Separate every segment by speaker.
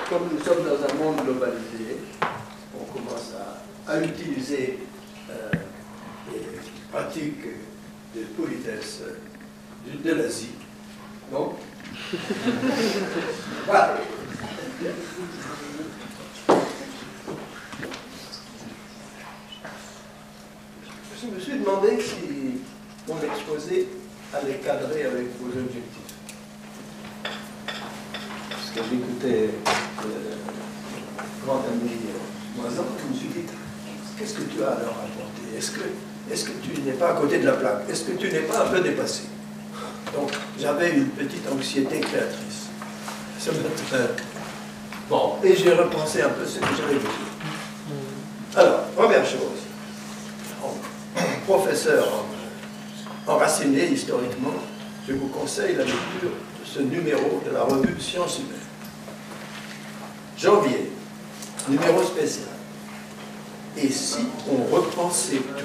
Speaker 1: comme nous sommes dans un monde globalisé, on commence à utiliser les pratiques de politesse de l'Asie. Donc, voilà. Je me suis demandé si mon exposé allait cadrer avec vos objectifs. Parce que j'écoutais le grand ami Moisan, je me suis dit, qu'est-ce que tu as à leur apporter? Est-ce que tu n'es pas à côté de la plaque? Est-ce que tu n'es pas un peu dépassé? Donc, j'avais une petite anxiété créatrice ce matin. Bon, et j'ai repensé un peu ce que j'avais dit. Alors, première chose, professeur enraciné historiquement, je vous conseille la lecture de ce numéro de la revue Sciences Humaines. Janvier, numéro spécial. Et si on repensait tout?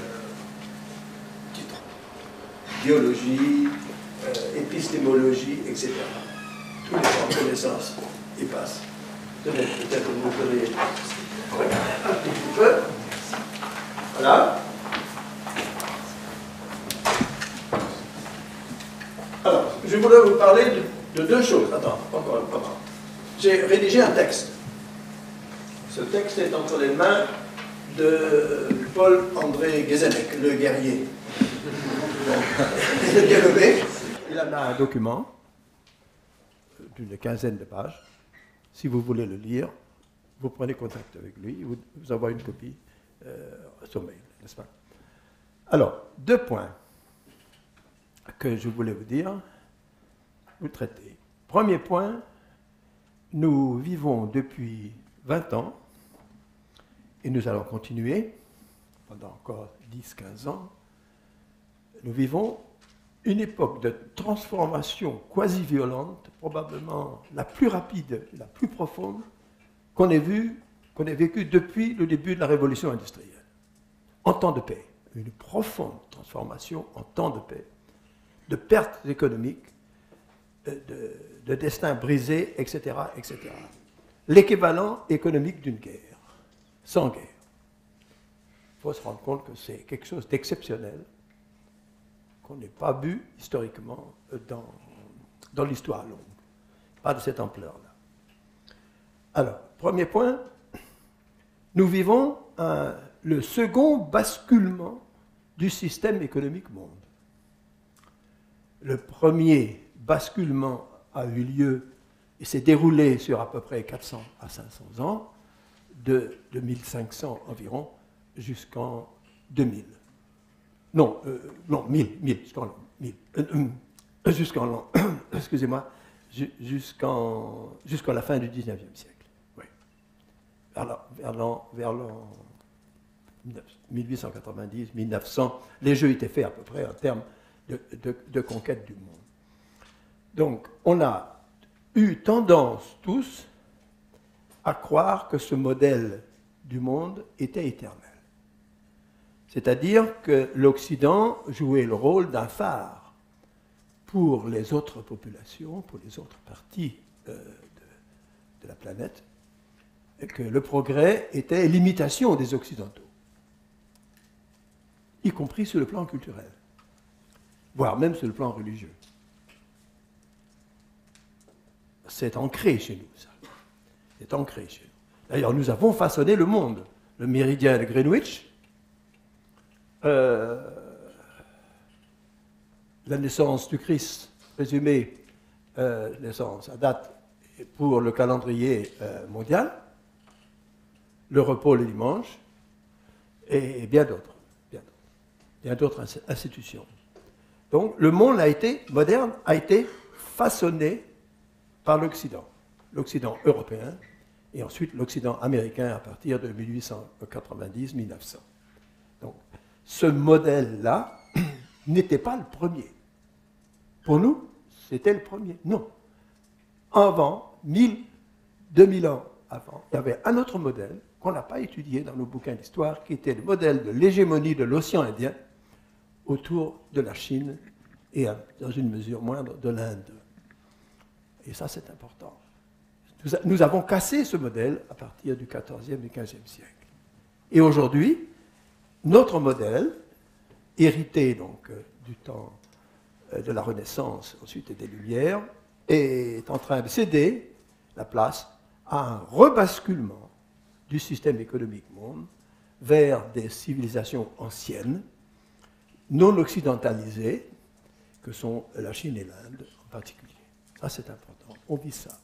Speaker 1: Titre. Biologie, épistémologie, etc. Tous les champs de connaissances y passent. Peut-être que vous pouvez regarder un petit peu. Voilà. Alors, je voulais vous parler de deux choses. Attends, encore une fois. J'ai rédigé un texte. Ce texte est entre les mains de Paul-André Guézenec, le guerrier. Il est bien nommé. Il en a un document d'une quinzaine de pages. Si vous voulez le lire, vous prenez contact avec lui, il vous envoie une copie sur mail, n'est-ce pas? Alors, deux points que je voulais vous dire, vous traiter. Premier point, nous vivons depuis 20 ans, et nous allons continuer pendant encore 10-15 ans, nous vivons une époque de transformation quasi-violente, probablement la plus rapide, la plus profonde qu'on ait vécue depuis le début de la révolution industrielle, en temps de paix. Une profonde transformation en temps de paix, de pertes économiques, de destins brisés, etc., etc. L'équivalent économique d'une guerre, sans guerre. Il faut se rendre compte que c'est quelque chose d'exceptionnel, qu'on n'ait pas vu historiquement dans l'histoire longue. Pas de cette ampleur-là. Alors, premier point, nous vivons le second basculement du système économique monde. Le premier basculement a eu lieu et s'est déroulé sur à peu près 400 à 500 ans, de 1500 environ jusqu'en 2000. Non, 1000, jusqu'en l'an 1000. Jusqu'en l'an, excusez-moi, jusqu'à la fin du 19e siècle. Oui. Vers l'an 1890, 1900, les jeux étaient faits à peu près en termes de conquête du monde. Donc, on a eu tendance tous à croire que ce modèle du monde était éternel. C'est-à-dire que l'Occident jouait le rôle d'un phare pour les autres populations, pour les autres parties de la planète, et que le progrès était l'imitation des Occidentaux, y compris sur le plan culturel, voire même sur le plan religieux. C'est ancré chez nous, ça. C'est ancré chez nous. D'ailleurs, nous avons façonné le monde. Le méridien de Greenwich, la naissance du Christ, présumée naissance à date pour le calendrier mondial, le repos le dimanche, et bien d'autres institutions. Donc le monde moderne a été façonné par l'Occident européen, et ensuite l'Occident américain à partir de 1890-1900. Donc, ce modèle-là n'était pas le premier. Pour nous, c'était le premier. Non. Avant, 2000 ans avant, il y avait un autre modèle qu'on n'a pas étudié dans nos bouquins d'histoire, qui était le modèle de l'hégémonie de l'océan Indien autour de la Chine et, dans une mesure moindre, de l'Inde. Et ça, c'est important. Nous avons cassé ce modèle à partir du XIVe et XVe siècle. Et aujourd'hui, notre modèle, hérité donc du temps de la Renaissance, ensuite et des Lumières, est en train de céder la place à un rebasculement du système économique monde vers des civilisations anciennes, non occidentalisées, que sont la Chine et l'Inde en particulier. Ça, c'est important. On vit ça.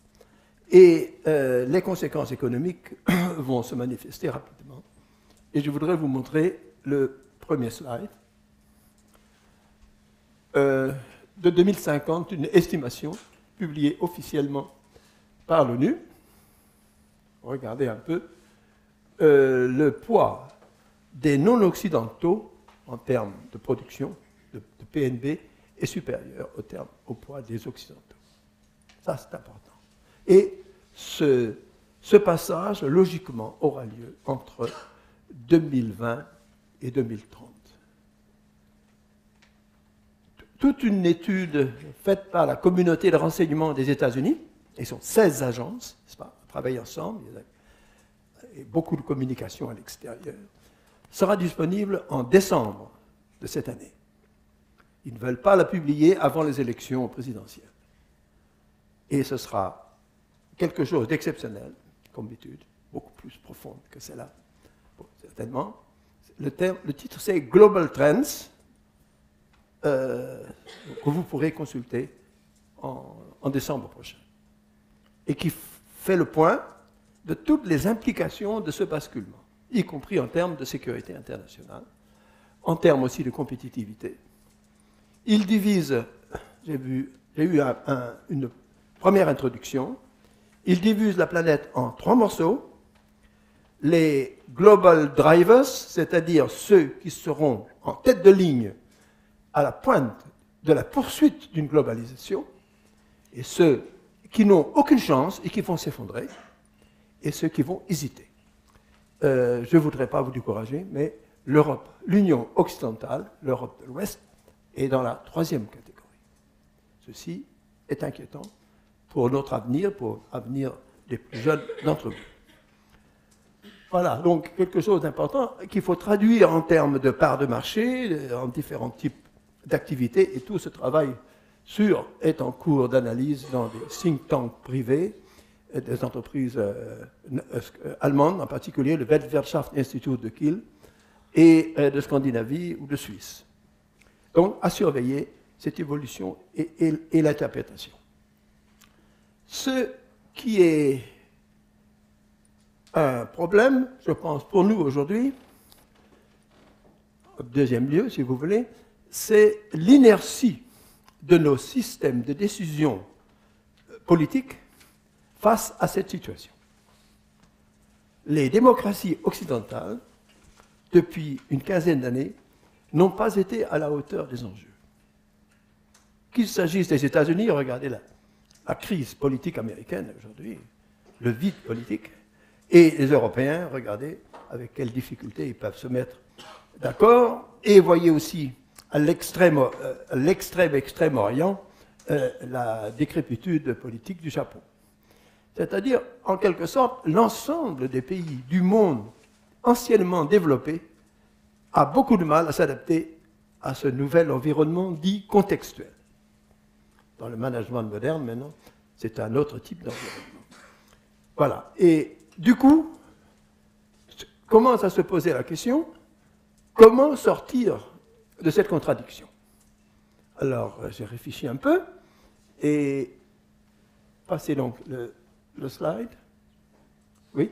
Speaker 1: Et les conséquences économiques vont se manifester rapidement. Et je voudrais vous montrer le premier slide. De 2050, une estimation publiée officiellement par l'ONU. Regardez un peu le poids des non-occidentaux en termes de production, de PNB, est supérieur au poids des occidentaux. Ça, c'est important. Et ce passage, logiquement, aura lieu entre 2020 et 2030. Toute une étude faite par la communauté de renseignement des États-Unis, ils sont 16 agences, n'est-ce pas, travaillent ensemble, et beaucoup de communication à l'extérieur, sera disponible en décembre de cette année. Ils ne veulent pas la publier avant les élections présidentielles. Et ce sera quelque chose d'exceptionnel, comme étude, beaucoup plus profonde que celle-là, certainement. Le titre, c'est Global Trends, que vous pourrez consulter en décembre prochain, et qui fait le point de toutes les implications de ce basculement, y compris en termes de sécurité internationale, en termes aussi de compétitivité. Il divise, j'ai eu une première introduction, il divise la planète en 3 morceaux, les global drivers, c'est-à-dire ceux qui seront en tête de ligne à la pointe de la poursuite d'une globalisation, et ceux qui n'ont aucune chance et qui vont s'effondrer, et ceux qui vont hésiter. Je ne voudrais pas vous décourager, mais l'Europe, l'Union occidentale, l'Europe de l'Ouest, est dans la 3e catégorie. Ceci est inquiétant pour notre avenir, pour l'avenir des plus jeunes d'entre vous. Voilà, donc quelque chose d'important qu'il faut traduire en termes de parts de marché, en différents types d'activités, et tout ce travail est en cours d'analyse dans des think tanks privés, des entreprises allemandes, en particulier le Weltwirtschaftsinstitut de Kiel, et de Scandinavie ou de Suisse. Donc, à surveiller cette évolution et l'interprétation. Ce qui est un problème, je pense, pour nous aujourd'hui, en deuxième lieu, si vous voulez, c'est l'inertie de nos systèmes de décision politique face à cette situation. Les démocraties occidentales, depuis une quinzaine d'années, n'ont pas été à la hauteur des enjeux. Qu'il s'agisse des États-Unis, regardez la crise politique américaine aujourd'hui, le vide politique, et les Européens, regardez avec quelles difficultés ils peuvent se mettre d'accord, et voyez aussi à l'extrême Orient la décrépitude politique du Japon. C'est-à-dire, en quelque sorte, l'ensemble des pays du monde anciennement développés a beaucoup de mal à s'adapter à ce nouvel environnement dit contextuel. Dans le management moderne, maintenant, c'est un autre type d'environnement. Voilà. Et du coup, commence à se poser la question, comment sortir de cette contradiction? Alors, j'ai réfléchi un peu, et passez donc le slide. Oui?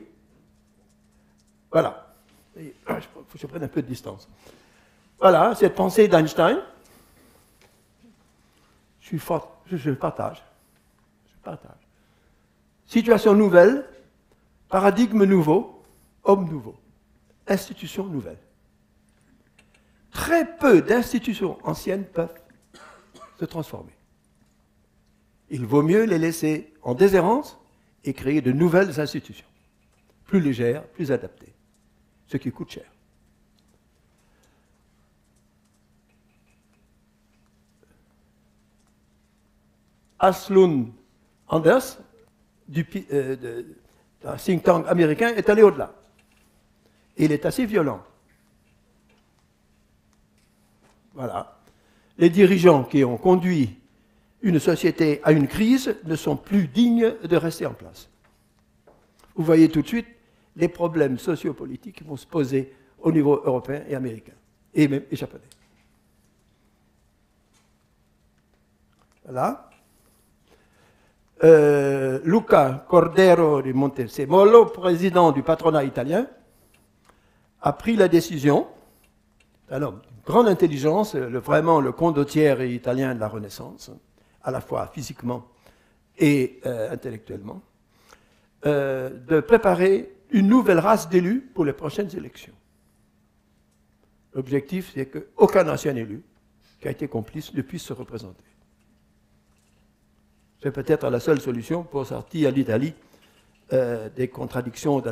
Speaker 1: Voilà. Il faut que je prenne un peu de distance. Voilà, cette pensée d'Einstein. Je partage. Situation nouvelle, paradigme nouveau, homme nouveau, institution nouvelle. Très peu d'institutions anciennes peuvent se transformer. Il vaut mieux les laisser en déshérence et créer de nouvelles institutions, plus légères, plus adaptées, ce qui coûte cher. Aslund Anders, d'un think tank américain est allé au-delà. Et il est assez violent. Voilà. Les dirigeants qui ont conduit une société à une crise ne sont plus dignes de rester en place. Vous voyez tout de suite les problèmes sociopolitiques qui vont se poser au niveau européen et américain, et même et japonais. Voilà. Luca Cordero di Montezemolo, président du patronat italien, a pris la décision, un homme de grande intelligence, vraiment le condottiere italien de la Renaissance, à la fois physiquement et intellectuellement, de préparer une nouvelle race d'élus pour les prochaines élections. L'objectif, c'est qu'aucun ancien élu qui a été complice ne puisse se représenter. C'est peut-être la seule solution pour sortir l'Italie des contradictions de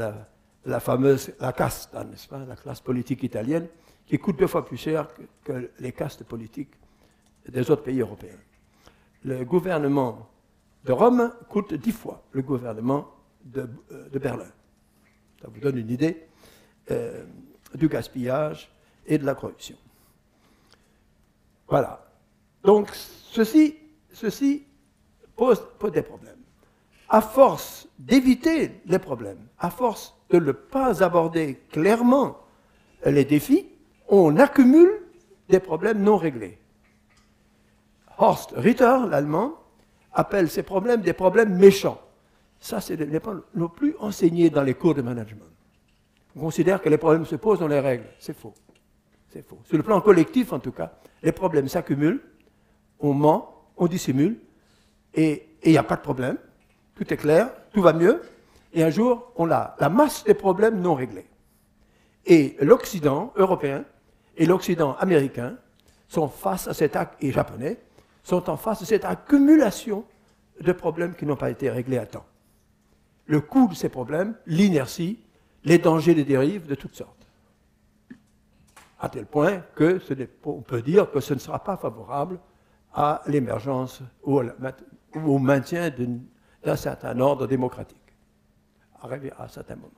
Speaker 1: la fameuse la casta, n'est-ce pas, la classe politique italienne, qui coûte 2 fois plus cher que les castes politiques des autres pays européens. Le gouvernement de Rome coûte 10 fois le gouvernement de Berlin. Ça vous donne une idée du gaspillage et de la corruption. Voilà. Donc, ceci pose des problèmes. À force d'éviter les problèmes, à force de ne pas aborder clairement les défis, on accumule des problèmes non réglés. Horst Ritter, l'allemand, appelle ces problèmes des problèmes méchants. Ça, ce n'est pas non plus enseigné dans les cours de management. On considère que les problèmes se posent dans les règles. C'est faux. C'est faux. Sur le plan collectif, en tout cas, les problèmes s'accumulent, on ment, on dissimule, et il n'y a pas de problème. Tout est clair, tout va mieux, et un jour, on a la masse des problèmes non réglés. Et l'Occident européen et l'Occident américain sont face à cet acte, et japonais, sont en face de cette accumulation de problèmes qui n'ont pas été réglés à temps. Le coût de ces problèmes, l'inertie, les dangers des dérives de toutes sortes. À tel point que on peut dire que ce ne sera pas favorable à l'émergence ou au maintien d'un certain ordre démocratique, arrivé à un certain moment.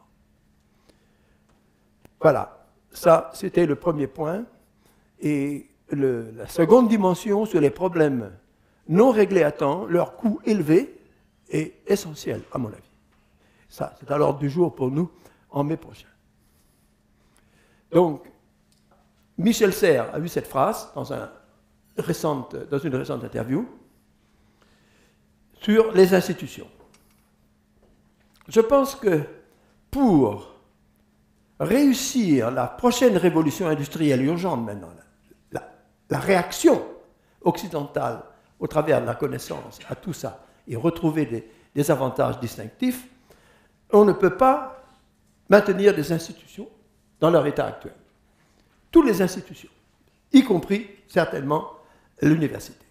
Speaker 1: Voilà, ça c'était le premier point. Et la seconde dimension sur les problèmes non réglés à temps, leur coût élevé est essentiel, à mon avis. Ça, c'est à l'ordre du jour pour nous en mai prochain. Donc, Michel Serres a eu cette phrase dans une récente interview sur les institutions. Je pense que pour réussir la prochaine révolution industrielle urgente maintenant, la réaction occidentale au travers de la connaissance à tout ça et retrouver des avantages distinctifs, on ne peut pas maintenir des institutions dans leur état actuel. Toutes les institutions, y compris certainement l'université.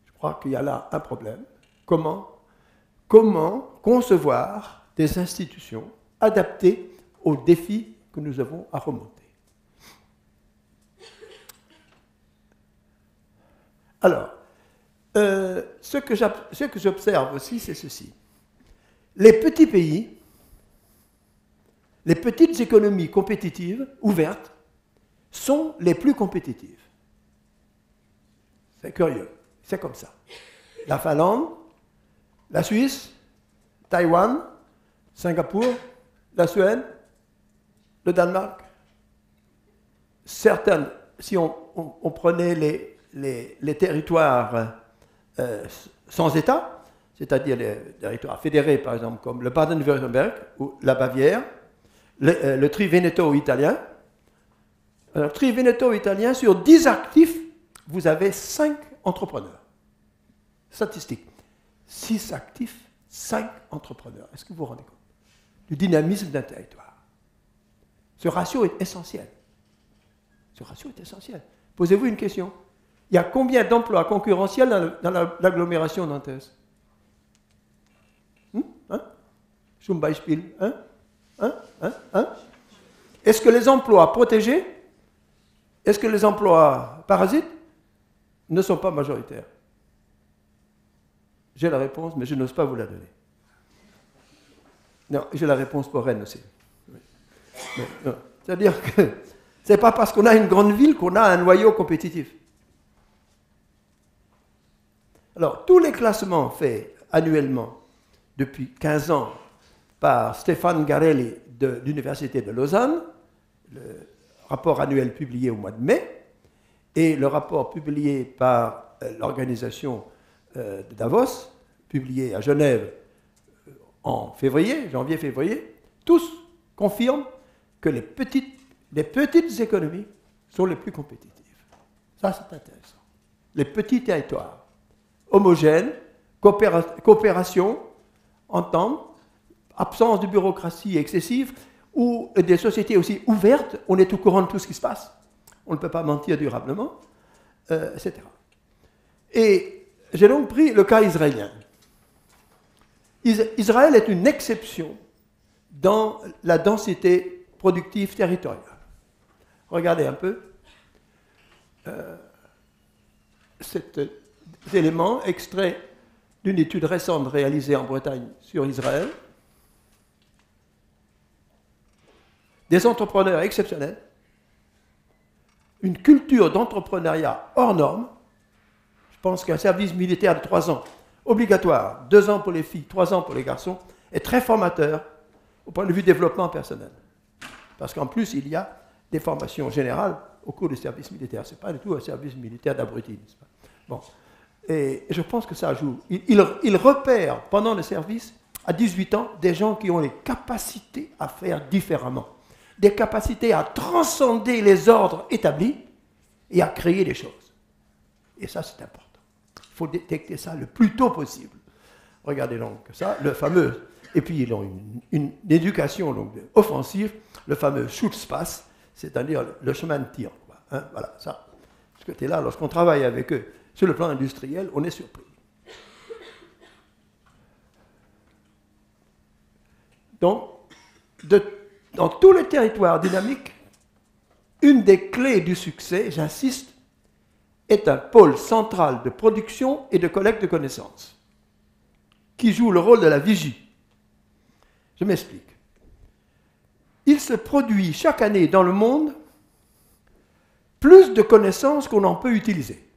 Speaker 1: Je crois qu'il y a là un problème. Comment concevoir des institutions adaptées aux défis que nous avons à remonter? Alors, ce que j'observe aussi, c'est ceci. Les petits pays, les petites économies compétitives, ouvertes, sont les plus compétitives. C'est curieux, c'est comme ça. La Finlande, la Suisse, Taïwan, Singapour, la Suède, le Danemark. Certaines, si on prenait les territoires sans État, c'est-à-dire les territoires fédérés, par exemple, comme le Baden-Württemberg ou la Bavière, le Triveneto italien. Alors, Triveneto italien, sur 10 actifs, vous avez 5 entrepreneurs. Statistique. 6 actifs, 5 entrepreneurs. Est-ce que vous vous rendez compte du dynamisme d'un territoire? Ce ratio est essentiel. Ce ratio est essentiel. Posez-vous une question. Il y a combien d'emplois concurrentiels dans l'agglomération nantaise? Zum Beispiel. Est-ce que les emplois protégés, est-ce que les emplois parasites ne sont pas majoritaires? J'ai la réponse, mais je n'ose pas vous la donner. Non, j'ai la réponse pour Rennes aussi. C'est-à-dire que ce n'est pas parce qu'on a une grande ville qu'on a un noyau compétitif. Alors, tous les classements faits annuellement depuis 15 ans par Stéphane Garelli de l'Université de Lausanne, le rapport annuel publié au mois de mai, et le rapport publié par l'organisation de Davos, publié à Genève en février, janvier-février, tous confirment que les petites économies sont les plus compétitives. Ça, c'est intéressant. Les petits territoires, homogènes, coopération, entente, absence de bureaucratie excessive, ou des sociétés aussi ouvertes, on est au courant de tout ce qui se passe, on ne peut pas mentir durablement, etc. Et j'ai donc pris le cas israélien. Israël est une exception dans la densité productive territoriale. Regardez un peu cet élément extrait d'une étude récente réalisée en Bretagne sur Israël. Des entrepreneurs exceptionnels, une culture d'entrepreneuriat hors norme. Je pense qu'un service militaire de 3 ans, obligatoire, 2 ans pour les filles, 3 ans pour les garçons, est très formateur au point de vue développement personnel. Parce qu'en plus, il y a des formations générales au cours du service militaire. Ce n'est pas du tout un service militaire d'abrutis, n'est-ce pas? Bon. Et je pense que ça joue. Il repère pendant le service, à 18 ans, des gens qui ont les capacités à faire différemment. Des capacités à transcender les ordres établis et à créer des choses. Et ça, c'est important. Il faut détecter ça le plus tôt possible. Regardez donc ça, le fameux... Et puis, ils ont une éducation donc, offensive, le fameux Schutzpass, c'est-à-dire le chemin de tir. Hein, voilà, ça. Ce côté-là, lorsqu'on travaille avec eux sur le plan industriel, on est surpris. Donc, dans tous les territoires dynamiques, une des clés du succès, j'insiste, est un pôle central de production et de collecte de connaissances, qui joue le rôle de la vigie. Je m'explique. Il se produit chaque année dans le monde plus de connaissances qu'on en peut utiliser.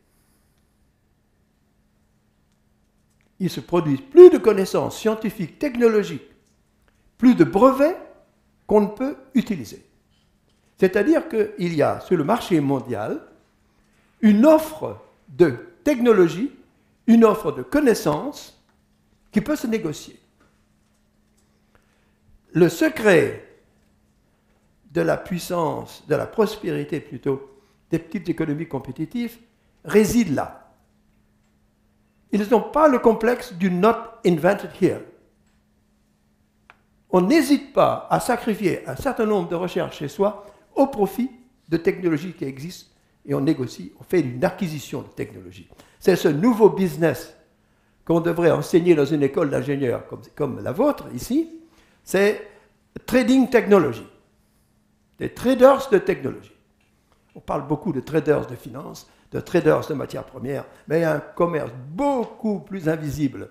Speaker 1: Il se produit plus de connaissances scientifiques, technologiques, plus de brevets qu'on ne peut utiliser. C'est-à-dire qu'il y a sur le marché mondial une offre de technologie, une offre de connaissances qui peut se négocier. Le secret de la puissance, de la prospérité plutôt, des petites économies compétitives réside là. Ils n'ont pas le complexe du not invented here. On n'hésite pas à sacrifier un certain nombre de recherches chez soi au profit de technologies qui existent et on négocie, on fait une acquisition de technologies. C'est ce nouveau business qu'on devrait enseigner dans une école d'ingénieurs comme la vôtre ici, c'est trading technology, des traders de technologie. On parle beaucoup de traders de finance, de traders de matières premières, mais il y a un commerce beaucoup plus invisible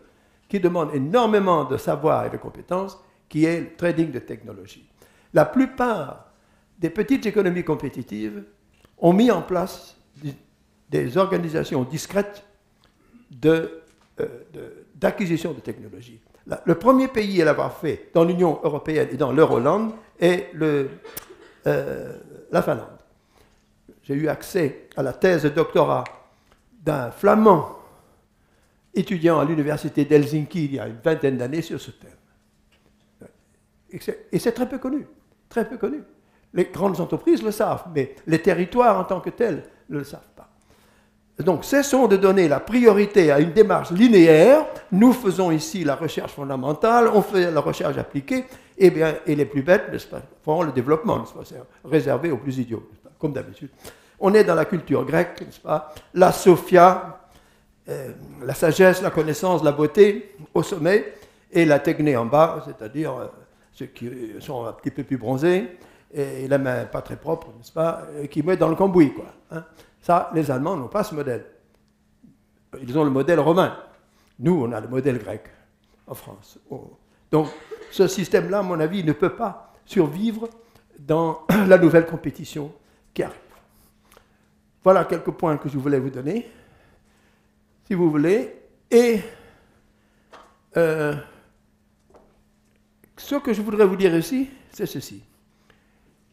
Speaker 1: qui demande énormément de savoir et de compétences, qui est le trading de technologie. La plupart des petites économies compétitives ont mis en place des organisations discrètes d'acquisition de technologie. Le premier pays à l'avoir fait dans l'Union européenne et dans l'Euroland est la Finlande. J'ai eu accès à la thèse de doctorat d'un Flamand étudiant à l'université d'Helsinki il y a une vingtaine d'années sur ce thème. Et c'est très peu connu, très peu connu. Les grandes entreprises le savent, mais les territoires en tant que tels ne le savent pas. Donc, cessons de donner la priorité à une démarche linéaire. Nous faisons ici la recherche fondamentale, on fait la recherche appliquée, et les plus bêtes, n'est-ce pas, feront le développement, n'est-ce pas, c'est réservé aux plus idiots, n'est-ce pas, comme d'habitude. On est dans la culture grecque, n'est-ce pas, la Sophia, la sagesse, la connaissance, la beauté au sommet, et la techné en bas, c'est-à-dire ceux qui sont un petit peu plus bronzés, et la main pas très propre, n'est-ce pas, qui mettent dans le cambouis, quoi. Hein. Ça, les Allemands n'ont pas ce modèle. Ils ont le modèle romain. Nous, on a le modèle grec, en France. Donc, ce système-là, à mon avis, ne peut pas survivre dans la nouvelle compétition qui arrive. Voilà quelques points que je voulais vous donner, si vous voulez. Et ce que je voudrais vous dire ici, c'est ceci.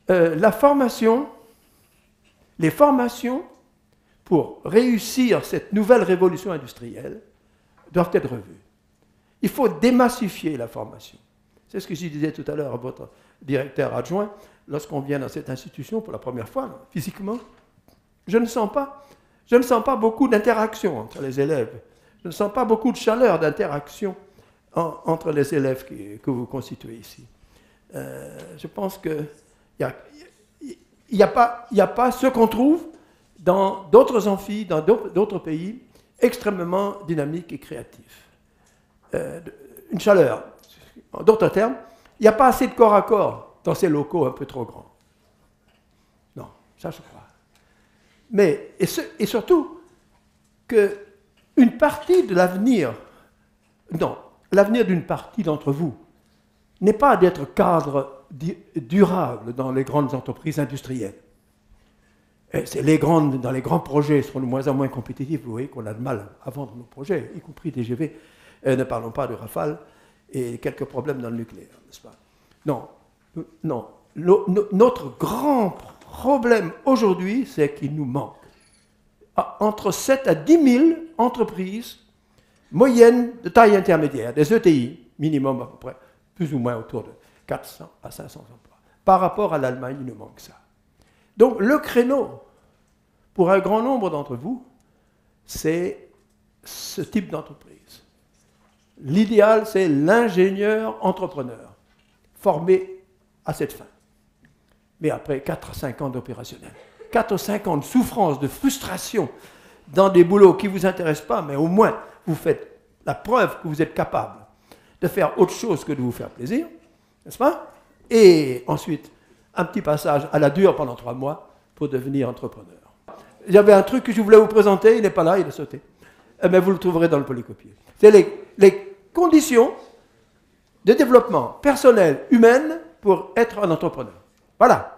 Speaker 1: La formation, les formations pour réussir cette nouvelle révolution industrielle doivent être revues. Il faut démassifier la formation. C'est ce que je disais tout à l'heure à votre directeur adjoint. Lorsqu'on vient dans cette institution pour la première fois, physiquement, je ne sens pas beaucoup d'interaction entre les élèves. Je ne sens pas beaucoup de chaleur d'interaction entre les élèves que vous constituez ici. Je pense qu'il n'y a pas ce qu'on trouve dans d'autres amphis, dans d'autres pays, extrêmement dynamiques et créatifs. Une chaleur. En d'autres termes, il n'y a pas assez de corps à corps dans ces locaux un peu trop grands. Non, ça je crois. Mais, et surtout, qu'une partie de l'avenir, non, l'avenir d'une partie d'entre vous, n'est pas d'être cadre durable dans les grandes entreprises industrielles. Dans les grands projets seront de moins en moins compétitifs. Vous voyez qu'on a de mal à vendre nos projets, y compris TGV. Ne parlons pas de Rafale et quelques problèmes dans le nucléaire, n'est-ce pas? Non, non. Notre grand problème aujourd'hui, c'est qu'il nous manque entre 7 à 10 000 entreprises moyennes de taille intermédiaire, des ETI, minimum à peu près, plus ou moins autour de 400 à 500 emplois. Par rapport à l'Allemagne, il nous manque ça. Donc le créneau, pour un grand nombre d'entre vous, c'est ce type d'entreprise. L'idéal, c'est l'ingénieur entrepreneur, formé à cette fin. Mais après 4 à 5 ans d'opérationnel, 4 ou 5 ans de souffrance, de frustration, dans des boulots qui ne vous intéressent pas, mais au moins vous faites la preuve que vous êtes capable de faire autre chose que de vous faire plaisir, n'est-ce pas? Et ensuite, un petit passage à la dure pendant 3 mois pour devenir entrepreneur. Il y avait un truc que je voulais vous présenter, il n'est pas là, il a sauté. Mais vous le trouverez dans le polycopier. C'est les conditions de développement personnel, humain, pour être un entrepreneur. Voilà.